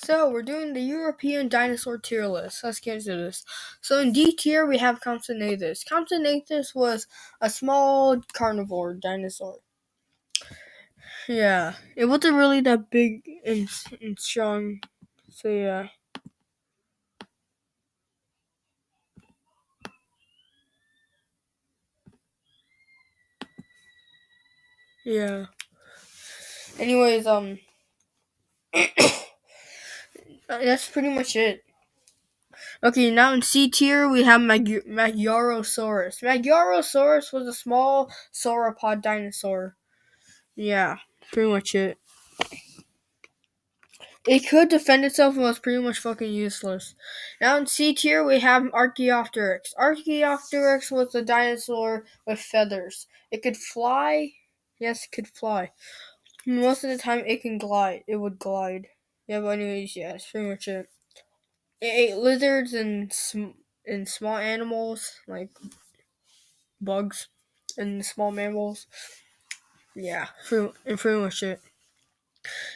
So we're doing the European dinosaur tier list. Let's get into this. So in D tier we have Compsognathus. Compsognathus was a small carnivore dinosaur. Yeah, it wasn't really that big and strong. So yeah. Yeah. Anyways, that's pretty much it. Okay, now in C tier we have Magyarosaurus. Magyarosaurus was a small sauropod dinosaur. Yeah, pretty much it. It could defend itself and was pretty much fucking useless. Now in C tier we have Archaeopteryx. Archaeopteryx was a dinosaur with feathers. It could fly. Yes, it could fly. Most of the time it can glide. It would glide. Yeah, but anyways, yeah, that's pretty much it. It ate lizards and small animals like bugs and small mammals. Yeah, pretty much it.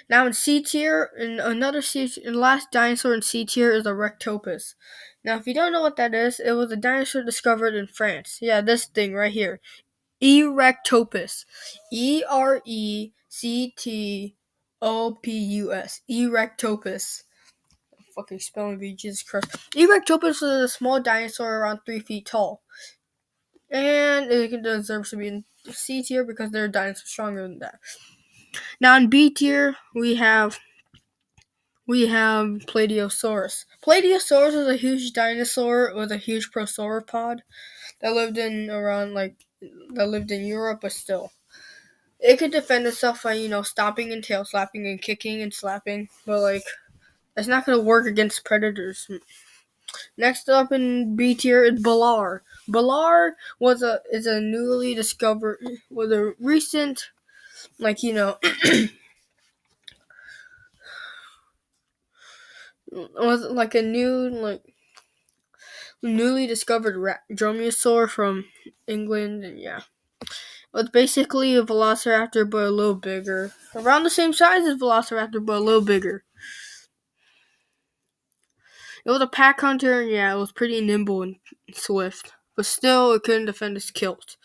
Now in C tier, the last dinosaur in C tier is a Rectopus. Now, if you don't know what that is, it was a dinosaur discovered in France. Yeah, this thing right here, Erectopus, Erectopus, Erectopus. Fucking spelling bee, Jesus Christ. Erectopus was a small dinosaur around 3 feet tall, and it deserves to be in C tier because they're dinosaurs stronger than that. Now in B tier, we have Plateosaurus. Plateosaurus was a huge dinosaur with a huge prosauropod that lived in Europe, but still. It could defend itself by, stomping and tail slapping and kicking and slapping, but it's not gonna work against predators. Next up in B tier is Balar. Balar is a newly discovered was a recent was like a newly discovered dromaeosaur from England, and yeah. It was basically a velociraptor but a little bigger. Around the same size as velociraptor but a little bigger. It was a pack hunter, and yeah, it was pretty nimble and swift. But still, it couldn't defend its kills.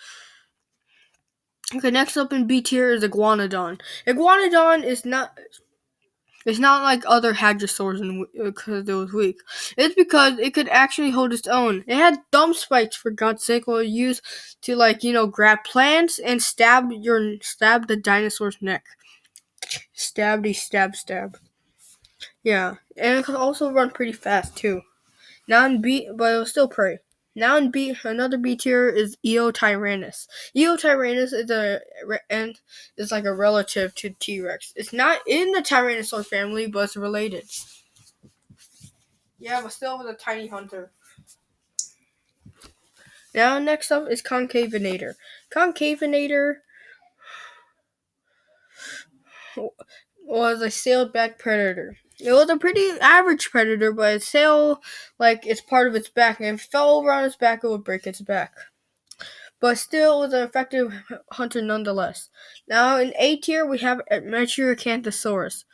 Okay, next up in B tier is Iguanodon. Iguanodon is not... It's not like other hadrosaurs because it was weak. It's because it could actually hold its own. It had thumb spikes, for God's sake, what it used to grab plants and stab the dinosaur's neck. Stabby stab. Yeah, and it could also run pretty fast too. Now in B, but it was still prey. Now in B, another B tier is Eotyrannus. Eotyrannus is like a relative to T-Rex. It's not in the Tyrannosaur family, but it's related. Yeah, but still with a tiny hunter. Now next up is Concavenator. Concavenator was a sailed-back predator. It was a pretty average predator, but its sail, it's part of its back, and if it fell over on its back, it would break its back. But still, it was an effective hunter nonetheless. Now, in A tier, we have Metriacanthosaurus.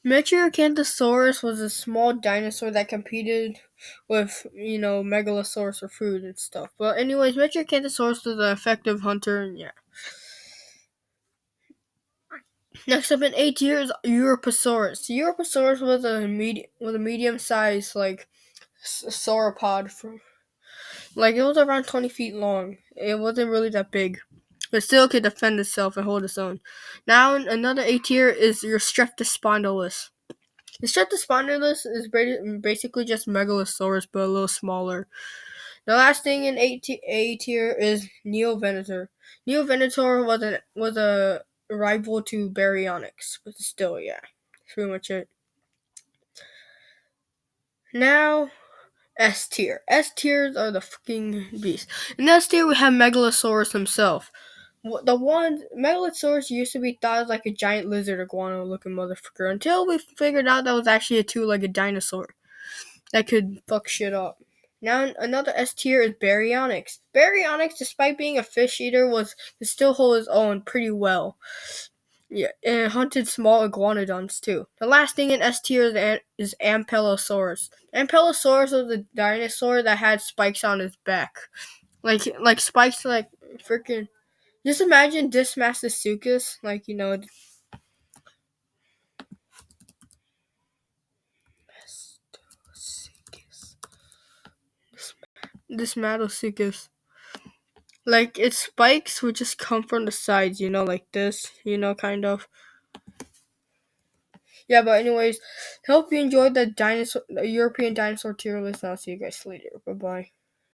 Metriacanthosaurus was a small dinosaur that competed with, Megalosaurus for food and stuff. But anyways, Metriacanthosaurus was an effective hunter, and yeah. Next up in A tier is Europasaurus. Europasaurus was a medium-sized sauropod. It was around 20 feet long. It wasn't really that big, but still could defend itself and hold its own. Now another A tier is your Streptospondylus. The Streptospondylus is basically just Megalosaurus, but a little smaller. The last thing in A tier is Neovenator. Neovenator was a rival to Baryonyx, but still, yeah, that's pretty much it. Now, S tier. S tiers are the fucking beast. In S tier, we have Megalosaurus himself. Megalosaurus used to be thought of like a giant lizard iguana-looking motherfucker until we figured out that was actually a two-legged dinosaur that could fuck shit up. Now, another S tier is Baryonyx. Baryonyx, despite being a fish eater, could still hold his own pretty well. Yeah, and it hunted small iguanodons too. The last thing in S tier is Ankylosaurus. Ankylosaurus was a dinosaur that had spikes on his back, like spikes, like freaking. Just imagine Dismastosuchus, like Dismastosuchus. Like its spikes would just come from the sides, like this, kind of. Yeah, but anyways, hope you enjoyed the European dinosaur tier list. And I'll see you guys later. Bye bye.